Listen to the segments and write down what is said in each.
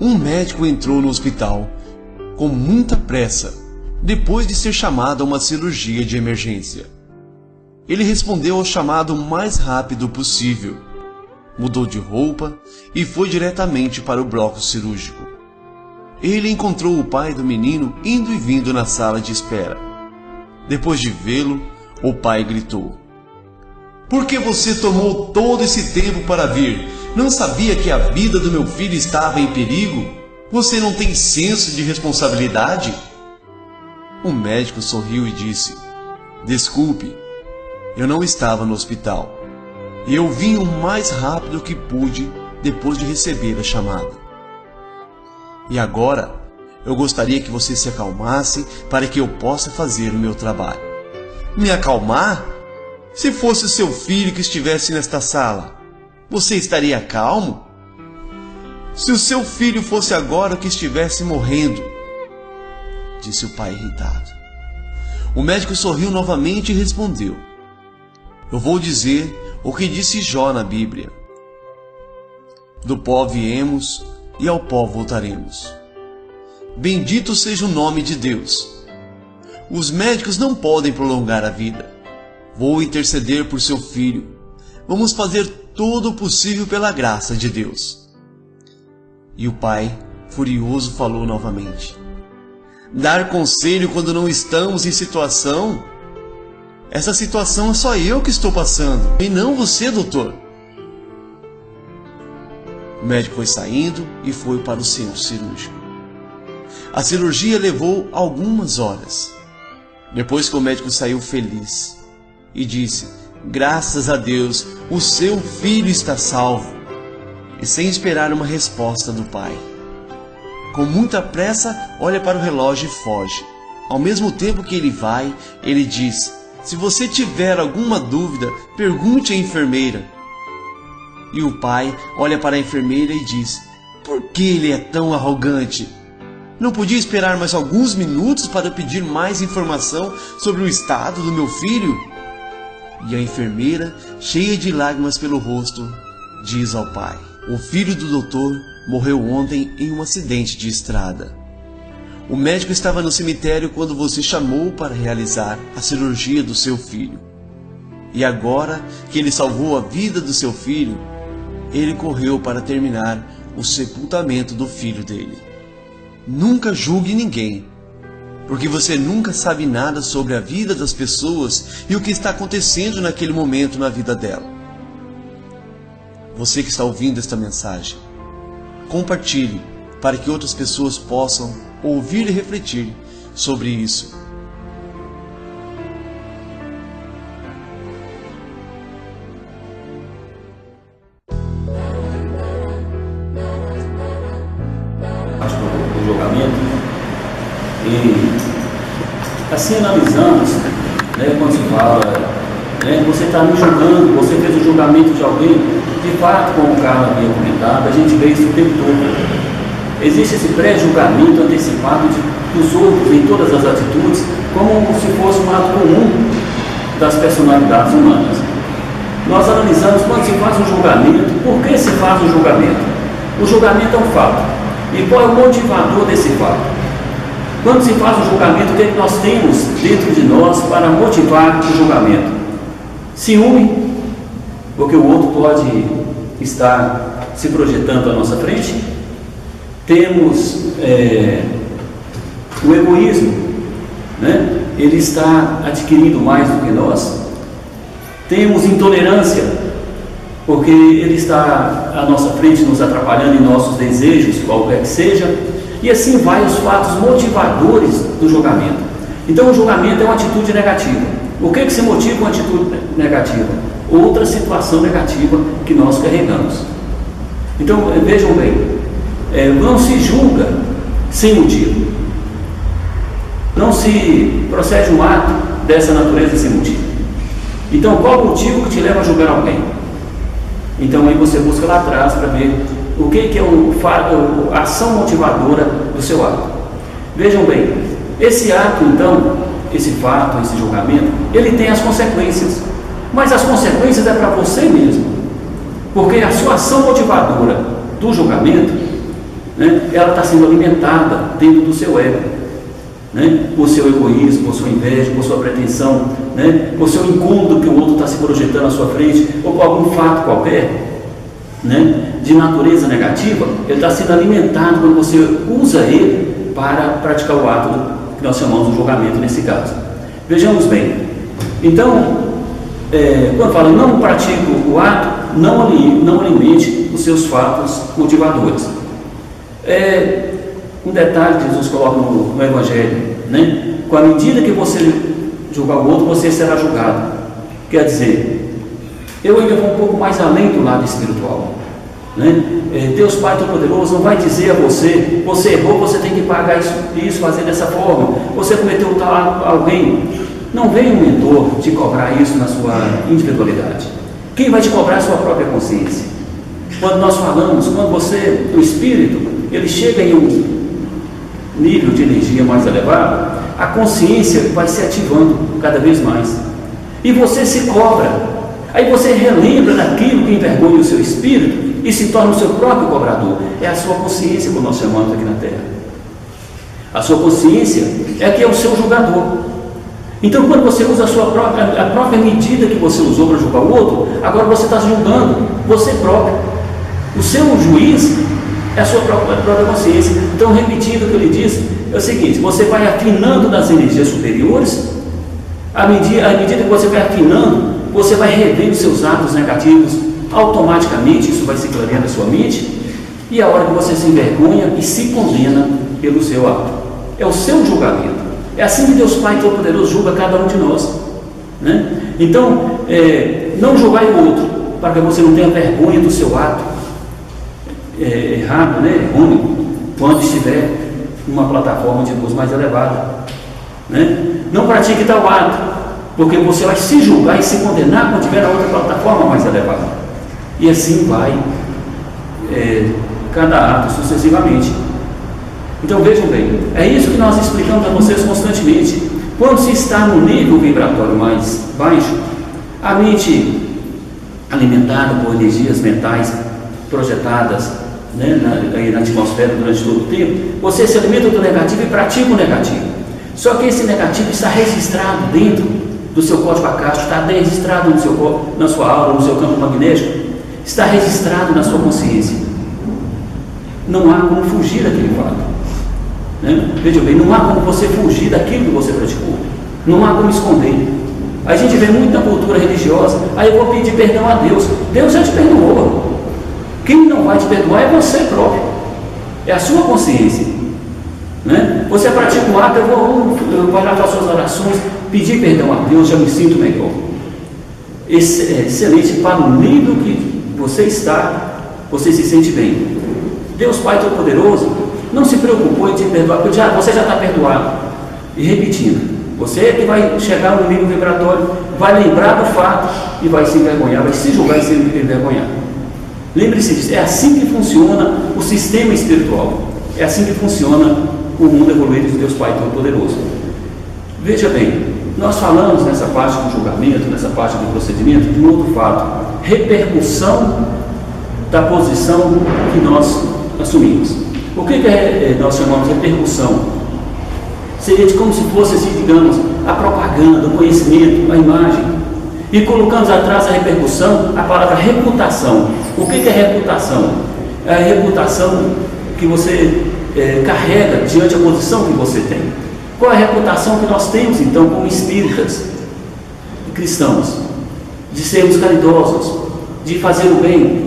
Um médico entrou no hospital com muita pressa, depois de ser chamado a uma cirurgia de emergência. Ele respondeu ao chamado o mais rápido possível, mudou de roupa e foi diretamente para o bloco cirúrgico. Ele encontrou o pai do menino indo e vindo na sala de espera. Depois de vê-lo, o pai gritou: "Por que você tomou todo esse tempo para vir? Não sabia que a vida do meu filho estava em perigo? Você não tem senso de responsabilidade?" O médico sorriu e disse: "Desculpe, eu não estava no hospital. Eu vim o mais rápido que pude depois de receber a chamada. E agora, eu gostaria que você se acalmasse para que eu possa fazer o meu trabalho." "Me acalmar? Se fosse seu filho que estivesse nesta sala, você estaria calmo? Se o seu filho fosse agora que estivesse morrendo," disse o pai irritado. O médico sorriu novamente e respondeu: "Eu vou dizer o que disse Jó na Bíblia: do pó viemos e ao pó voltaremos. Bendito seja o nome de Deus. Os médicos não podem prolongar a vida. Vou interceder por seu filho. Vamos fazer todo o possível pela graça de Deus." E o pai, furioso, falou novamente: "Dar conselho quando não estamos em situação? Essa situação é só eu que estou passando, e não você, doutor." O médico foi saindo e foi para o centro cirúrgico. A cirurgia levou algumas horas. Depois que o médico saiu feliz e disse: "Graças a Deus, o seu filho está salvo." E sem esperar uma resposta do pai, com muita pressa, olha para o relógio e foge. Ao mesmo tempo que ele vai, ele diz: "Se você tiver alguma dúvida, pergunte à enfermeira." E o pai olha para a enfermeira e diz: "Por que ele é tão arrogante? Não podia esperar mais alguns minutos para pedir mais informação sobre o estado do meu filho?" E a enfermeira, cheia de lágrimas pelo rosto, diz ao pai: "O filho do doutor morreu ontem em um acidente de estrada. O médico estava no cemitério quando você chamou para realizar a cirurgia do seu filho. E agora que ele salvou a vida do seu filho, ele correu para terminar o sepultamento do filho dele. Nunca julgue ninguém, porque você nunca sabe nada sobre a vida das pessoas e o que está acontecendo naquele momento na vida dela." Você que está ouvindo esta mensagem, compartilhe para que outras pessoas possam ouvir e refletir sobre isso. Do julgamento, e assim analisamos, quando se fala, você está me julgando, você fez o julgamento de alguém. De fato, como o Carlos havia comentado, a gente vê isso o tempo todo. Existe esse pré-julgamento antecipado dos outros em todas as atitudes, como se fosse um ato comum das personalidades humanas. Nós analisamos quando se faz um julgamento, por que se faz um julgamento? O julgamento é um fato. E qual é o motivador desse fato? Quando se faz um julgamento, o que é que nós temos dentro de nós para motivar o julgamento? Ciúme, porque o outro pode estar se projetando à nossa frente. Temos o egoísmo, ele está adquirindo mais do que nós. Temos intolerância, porque ele está à nossa frente nos atrapalhando em nossos desejos, qualquer que seja. E assim vai os fatos motivadores do julgamento. Então o julgamento é uma atitude negativa. O que se motiva uma atitude negativa? Outra situação negativa que nós carregamos. Então vejam bem, não se julga sem motivo. Não se procede um ato dessa natureza sem motivo. Então qual o motivo que te leva a julgar alguém? Então aí você busca lá atrás para ver o que é a ação motivadora do seu ato. Vejam bem, esse ato então, esse fato, esse julgamento, ele tem as consequências. Mas as consequências é para você mesmo. Porque a sua ação motivadora do julgamento, né, ela está sendo alimentada dentro do seu ego, né, por seu egoísmo, por sua inveja, por sua pretensão, né, por seu incômodo que o outro está se projetando à sua frente, ou por algum fato qualquer, né, de natureza negativa. Ele está sendo alimentado quando você usa ele para praticar o ato que nós chamamos de julgamento nesse caso. Vejamos bem, então, quando fala não pratique o ato, não alimente os seus fatos motivadores. Um detalhe que Jesus coloca no Evangelho, né? Com a medida que você julgar o outro, você será julgado. Quer dizer, eu ainda vou um pouco mais além do lado espiritual, né? Deus Pai Todo-Poderoso não vai dizer a você: você errou, você tem que pagar isso, fazer dessa forma, você cometeu tal alguém. Não vem um mentor te cobrar isso na sua individualidade. Quem vai te cobrar é a sua própria consciência. Quando nós falamos, quando o Espírito, ele chega em um nível de energia mais elevado, a consciência vai se ativando cada vez mais. E você se cobra. Aí você relembra daquilo que envergonha o seu espírito e se torna o seu próprio cobrador. É a sua consciência, como nós chamamos aqui na Terra. A sua consciência é que é o seu julgador. Então, quando você usa a própria medida que você usou para julgar o outro, agora você está julgando você próprio. O seu juiz é a sua própria consciência. Então, repetindo o que ele diz, é o seguinte: você vai afinando nas energias superiores, à medida que você vai afinando, você vai revendo seus atos negativos, automaticamente isso vai se clareando na sua mente, e a hora que você se envergonha e se condena pelo seu ato. É o seu julgamento. É assim que Deus Pai Todo-Poderoso julga cada um de nós, né? Então, não julgai o outro, para que você não tenha vergonha do seu ato errado, né? Errôneo, quando estiver numa plataforma de luz mais elevada, né? Não pratique tal ato, porque você vai se julgar e se condenar quando estiver na outra plataforma mais elevada. E assim vai cada ato sucessivamente. Então vejam bem, é isso que nós explicamos a vocês constantemente. Quando se está no nível vibratório mais baixo, a mente alimentada por energias mentais projetadas, né, na atmosfera durante todo o tempo, você se alimenta do negativo e pratica o negativo. Só que esse negativo está registrado dentro do seu código acástico, está registrado na sua aura, no seu campo magnético, está registrado na sua consciência. Não há como fugir daquele fato. Né? Veja bem, não há como você fugir daquilo que você praticou, não há como esconder. A gente vê muito na cultura religiosa: aí eu vou pedir perdão a Deus. Deus já te perdoou. Quem não vai te perdoar é você próprio, é a sua consciência, né? Você pratica um ato, eu vou lá para as suas orações, pedir perdão a Deus, já me sinto melhor. Esse é excelente para o nível que você está, você se sente bem. Deus Pai Todo-Poderoso não se preocupou em te perdoar, porque você já está perdoado. E repetindo, você é que vai chegar no nível vibratório, vai lembrar do fato e vai se envergonhar, vai se julgar e se envergonhar. Lembre-se disso, é assim que funciona o sistema espiritual, é assim que funciona o mundo evoluído de Deus Pai Todo-Poderoso. Veja bem, nós falamos nessa parte do julgamento, nessa parte do procedimento, de um outro fato: repercussão da posição que nós assumimos. O que nós chamamos de repercussão? Seria como se fosse, assim, digamos, a propaganda, o conhecimento, a imagem. E colocamos atrás a repercussão a palavra reputação. O que é reputação? É a reputação que você carrega diante da posição que você tem. Qual é a reputação que nós temos, então, como espíritas cristãos? De sermos caridosos, de fazer o bem,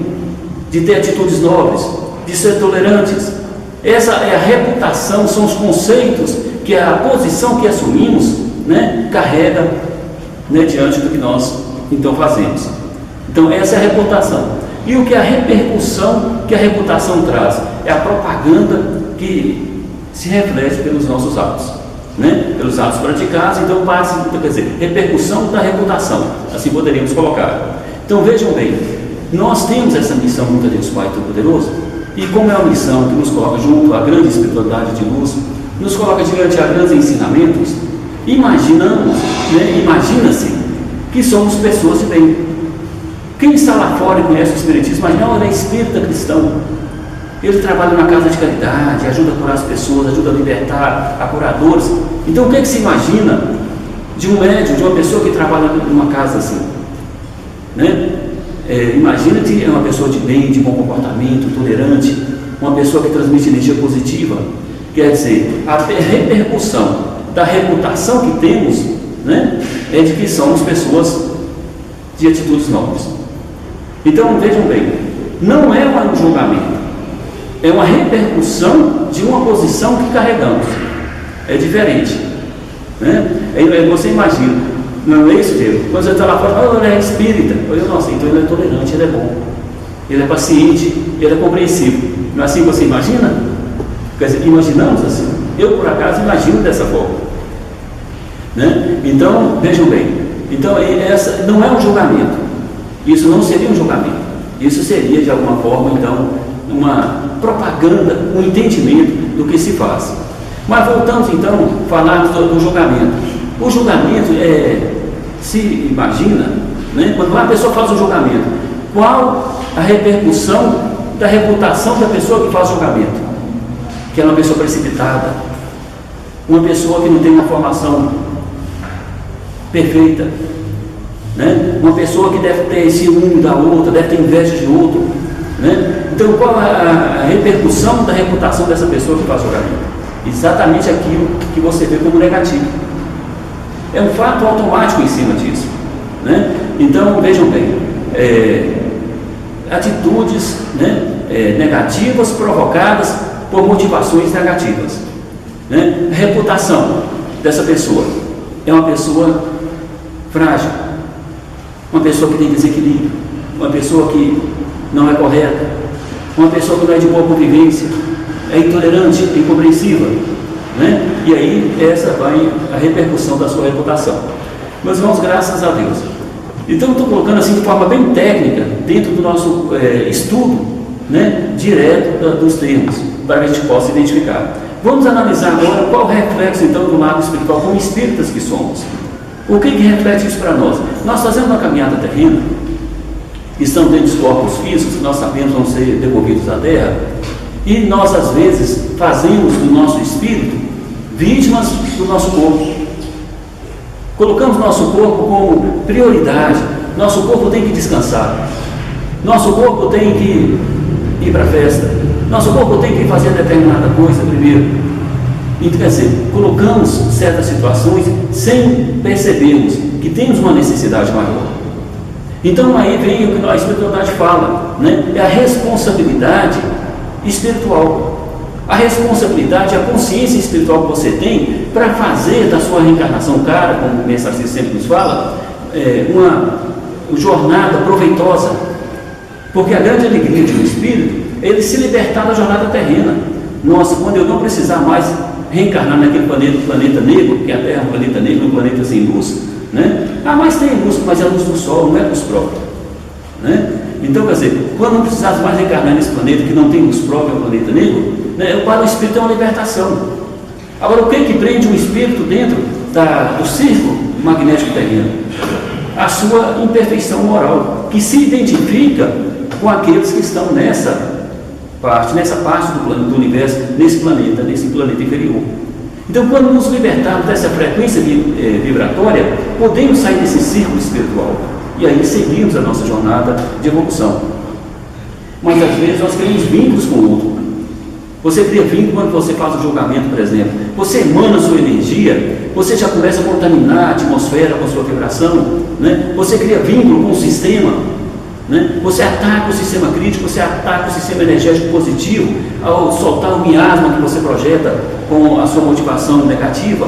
de ter atitudes nobres, de ser tolerantes. Essa é a reputação, são os conceitos que a posição que assumimos, né, carrega, né, diante do que nós então fazemos. Então essa é a reputação. E o que é a repercussão que a reputação traz? É a propaganda que se reflete pelos nossos atos, né? Pelos atos praticados. Então quer dizer, repercussão da reputação, assim poderíamos colocar. Então vejam bem, nós temos essa missão junto a Deus Pai Todo-Poderoso, e como é uma missão que nos coloca junto à grande espiritualidade de luz, nos coloca diante a grandes ensinamentos, imaginamos, né, imagina-se que somos pessoas de bem. Quem está lá fora e conhece o Espiritismo, mas não é espírita cristão, Ele trabalha na casa de caridade, ajuda a curar as pessoas, ajuda a libertar, a curadores. Então o que é que se imagina de um médium, de uma pessoa que trabalha numa casa assim? Né? Imagina que é uma pessoa de bem, de bom comportamento, tolerante, uma pessoa que transmite energia positiva. Quer dizer, a repercussão da reputação que temos, né, é de que somos pessoas de atitudes nobres. Então vejam bem, não é um julgamento, é uma repercussão de uma posição que carregamos. É diferente, né? Você imagina, não é isso, Diego? Quando você está lá fora, ele é espírita. Eu, nossa, então ele é tolerante, ele é bom, ele é paciente, ele é compreensivo. Não é assim que você imagina? Quer dizer, imaginamos assim. Eu, por acaso, imagino dessa forma, né? Então, vejam bem, então, essa não é um julgamento. Isso não seria um julgamento. Isso seria, de alguma forma, então, uma propaganda, um entendimento do que se faz. Mas voltamos, então, a falar do julgamento. O julgamento se imagina, né, quando uma pessoa faz um julgamento, qual a repercussão da reputação da pessoa que faz o julgamento? Que é uma pessoa precipitada, uma pessoa que não tem uma formação perfeita, né? Uma pessoa que deve ter ciúme da outra, deve ter inveja de outro, né? Então, qual a repercussão da reputação dessa pessoa que faz o julgamento? Exatamente aquilo que você vê como negativo. É um fato automático em cima disso, né? Então, vejam bem, atitudes, né, negativas provocadas por motivações negativas, né? A reputação dessa pessoa é uma pessoa frágil, uma pessoa que tem desequilíbrio, uma pessoa que não é correta, uma pessoa que não é de boa convivência, é intolerante, incompreensiva, né? E aí essa vai a repercussão da sua reputação. Meus irmãos, graças a Deus. Então estou colocando assim de forma bem técnica dentro do nosso estudo, né, direto dos termos, para que a gente possa identificar. Vamos analisar agora qual o reflexo então do lado espiritual, como espíritas que somos. O que reflete isso para nós? Nós fazemos uma caminhada terrena, estamos dentro dos corpos físicos, que nós sabemos vão ser devolvidos à Terra, e nós às vezes fazemos do nosso espírito vítimas do nosso corpo. Colocamos nosso corpo como prioridade. Nosso corpo tem que descansar, nosso corpo tem que ir para a festa, nosso corpo tem que fazer determinada coisa primeiro. Então, quer dizer, colocamos certas situações sem percebermos que temos uma necessidade maior. Então aí vem o que a espiritualidade fala, né? É a responsabilidade espiritual. A responsabilidade, a consciência espiritual que você tem para fazer da sua reencarnação cara, como o mensagem sempre nos fala, uma jornada proveitosa. Porque a grande alegria de um espírito é ele se libertar da jornada terrena. Nossa, quando eu não precisar mais reencarnar naquele planeta negro, porque a Terra é um planeta negro, um planeta sem luz, né? Mas tem luz, mas é a luz do Sol, não é luz própria, né? Então, quer dizer, quando não precisasse mais reencarnar nesse planeta que não tem luz própria, o planeta negro, né, para o espírito é uma libertação. Agora, o que prende um espírito dentro do círculo magnético terreno? A sua imperfeição moral, que se identifica com aqueles que estão nessa parte do universo, nesse planeta inferior. Então, quando nos libertarmos dessa frequência vibratória, podemos sair desse círculo espiritual e aí seguirmos a nossa jornada de evolução. Mas às vezes nós criamos vínculos com o outro. Você cria vínculo quando você faz um julgamento, por exemplo. Você emana sua energia, você já começa a contaminar a atmosfera com a sua vibração, né? Você cria vínculo com o sistema, né? Você ataca o sistema crítico, você ataca o sistema energético positivo ao soltar o miasma que você projeta com a sua motivação negativa.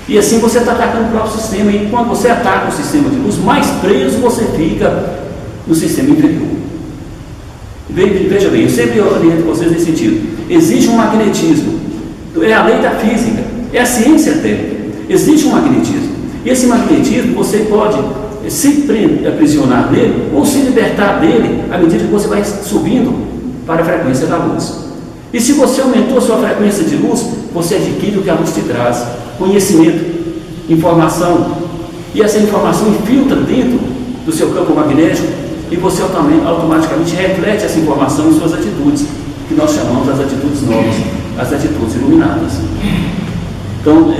E assim você está atacando o próprio sistema. E quando você ataca o sistema de luz, mais preso você fica no sistema inferior. Veja bem, eu sempre oriento vocês nesse sentido. Existe um magnetismo, é a lei da física, é a ciência até. Existe um magnetismo. E esse magnetismo você pode se aprisionar nele ou se libertar dele à medida que você vai subindo para a frequência da luz. E se você aumentou a sua frequência de luz, você adquire o que a luz te traz: conhecimento, informação. E essa informação infiltra dentro do seu campo magnético e você automaticamente reflete essa informação em suas atitudes. que nós chamamos as atitudes novas, as atitudes iluminadas. Então,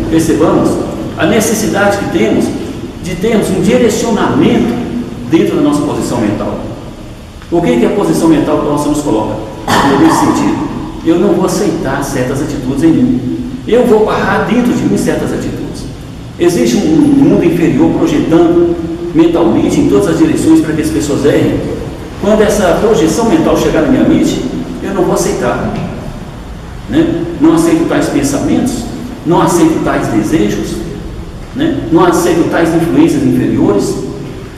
percebamos a necessidade que temos de termos um direcionamento dentro da nossa posição mental. O que é a posição mental que nós nos coloca? Nesse sentido, eu não vou aceitar certas atitudes em mim. Eu vou barrar dentro de mim certas atitudes. Existe um mundo inferior projetando mentalmente em todas as direções para que as pessoas errem. Quando essa projeção mental chegar na minha mente, eu não vou aceitar. Né? Não aceito tais pensamentos, não aceito tais desejos, né? Não aceito tais influências inferiores.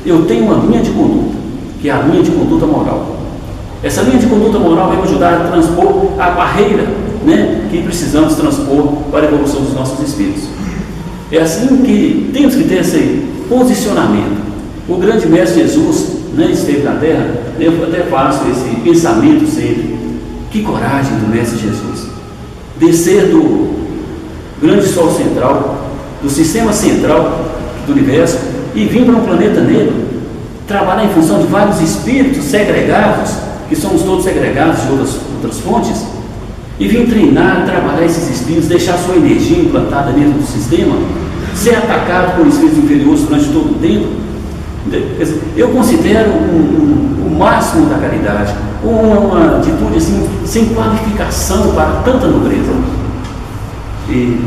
Eu tenho uma linha de conduta, que é a linha de conduta moral. Essa linha de conduta moral vai me ajudar a transpor a barreira, né, que precisamos transpor para a evolução dos nossos espíritos. É assim que temos que ter esse posicionamento. O grande mestre Jesus, né, esteve na Terra. Eu até faço esse pensamento sempre. Que coragem do mestre Jesus descer do grande sol central, do sistema central do universo, e vir para um planeta negro, trabalhar em função de vários espíritos segregados, que somos todos segregados de outras fontes, e vir treinar, trabalhar esses espíritos, deixar sua energia implantada dentro do sistema, ser atacado por espíritos inferiores durante todo o tempo. Eu considero o máximo da caridade, uma atitude assim, sem qualificação para tanta nobreza. E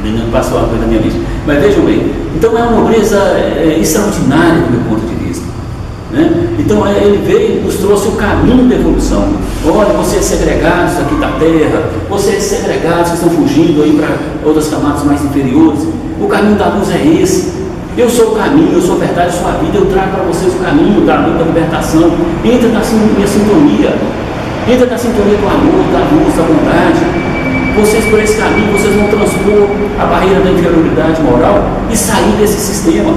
não passou uma coisa na minha vista. Mas vejam bem, então é uma nobreza extraordinária do meu ponto de vista. Né? Então ele veio e nos trouxe o caminho da evolução. Olha, vocês segregados aqui da Terra, vocês segregados que estão fugindo aí para outras camadas mais inferiores, o caminho da luz é esse. Eu sou o caminho, eu sou a verdade, eu sou a vida, eu trago para vocês o caminho da libertação. Entra na minha sintonia, entra na sintonia do amor, da luz, da bondade. Vocês, por esse caminho, vocês vão transpor a barreira da inferioridade moral e sair desse sistema.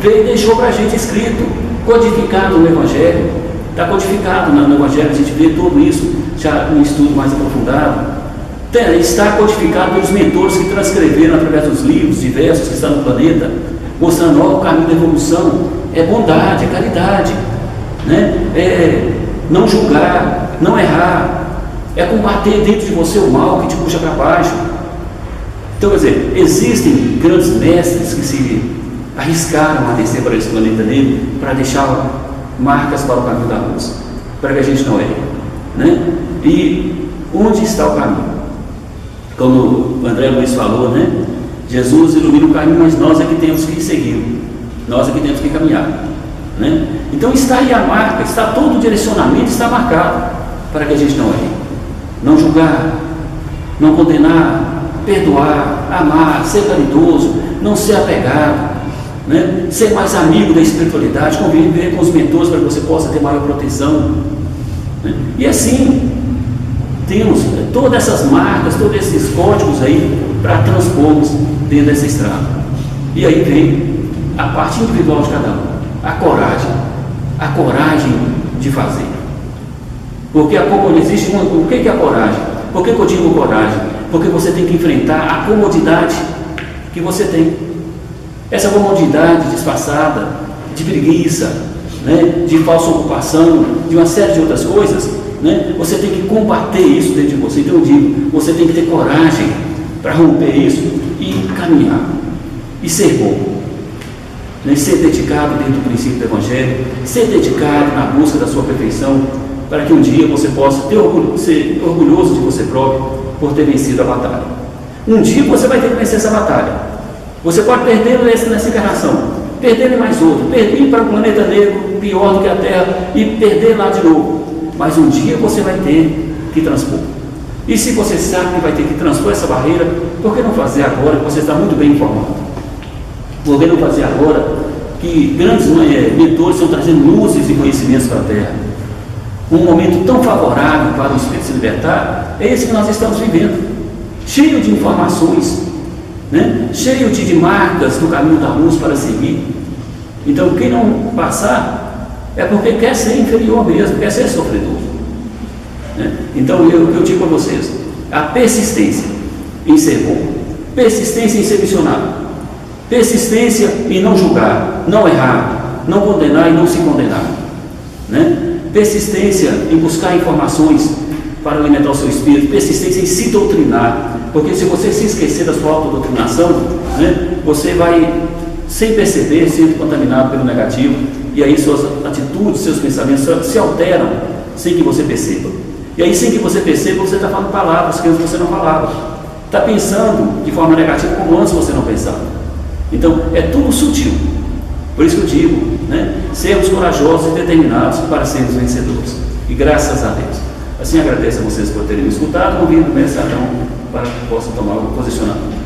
Veio e deixou para a gente escrito, codificado no Evangelho. Está codificado no Evangelho, a gente vê tudo isso já em estudo mais aprofundado. Está codificado pelos mentores que transcreveram através dos livros diversos que estão no planeta, mostrando o caminho da evolução. É bondade, é caridade, né? É não julgar, não errar, é combater dentro de você o mal que te puxa para baixo. Então, quer dizer, existem grandes mestres que se arriscaram a descer para esse planeta negro para deixar marcas para o caminho da luz, para que a gente não erre, né? E onde está o caminho? Como o André Luiz falou, né? Jesus ilumina o caminho, mas nós é que temos que seguir, nós é que temos que caminhar, né? Então está aí a marca, está todo o direcionamento, está marcado para que a gente não erre. Não julgar, não condenar, perdoar, amar, ser caridoso, não ser apegado, né? Ser mais amigo da espiritualidade, conviver com os mentores para que você possa ter maior proteção, né? E assim temos todas essas marcas, todos esses códigos aí para transpormos dentro dessa estrada. E aí vem a parte individual de cada um, a coragem de fazer. Porque existe o que é a coragem? Por que eu digo coragem? Porque você tem que enfrentar a comodidade que você tem. Essa comodidade disfarçada de preguiça, né, de falsa ocupação, de uma série de outras coisas, né, você tem que combater isso dentro de você. Então eu digo, você tem que ter coragem para romper isso e caminhar, e ser bom, né, ser dedicado dentro do princípio do Evangelho, ser dedicado na busca da sua perfeição, para que um dia você possa ser orgulhoso de você próprio por ter vencido a batalha. Um dia você vai ter que vencer essa batalha. Você pode perder nessa encarnação, perder em mais outro, ir para o planeta negro pior do que a Terra e perder lá de novo. Mas um dia você vai ter que transpor. E se você sabe que vai ter que transpor essa barreira, por que não fazer agora que você está muito bem informado? Por que não fazer agora que grandes mentores estão trazendo luzes e conhecimentos para a Terra? Um momento tão favorável para o Espírito se libertar é esse que nós estamos vivendo, cheio de informações, né? Cheio de marcas do caminho da luz para seguir. Então quem não passar é porque quer ser inferior mesmo, quer ser sofredor, né? Então eu digo para vocês, a persistência em ser bom, persistência em ser missionário, persistência em não julgar, não errar, não condenar e não se condenar, né? Persistência em buscar informações para alimentar o seu espírito, persistência em se doutrinar, porque se você se esquecer da sua autodoutrinação, né, você vai, sem perceber, sendo contaminado pelo negativo, e aí suas atitudes, seus pensamentos se alteram sem que você perceba. E aí, sem que você perceba, você está falando palavras que antes você não falava, está pensando de forma negativa como antes você não pensava. Então, é tudo sutil. Por isso que eu digo, né, sermos corajosos e determinados para sermos vencedores. E graças a Deus. Assim, agradeço a vocês por terem me escutado. Convido o mestre Adão para que possam tomar o posicionamento.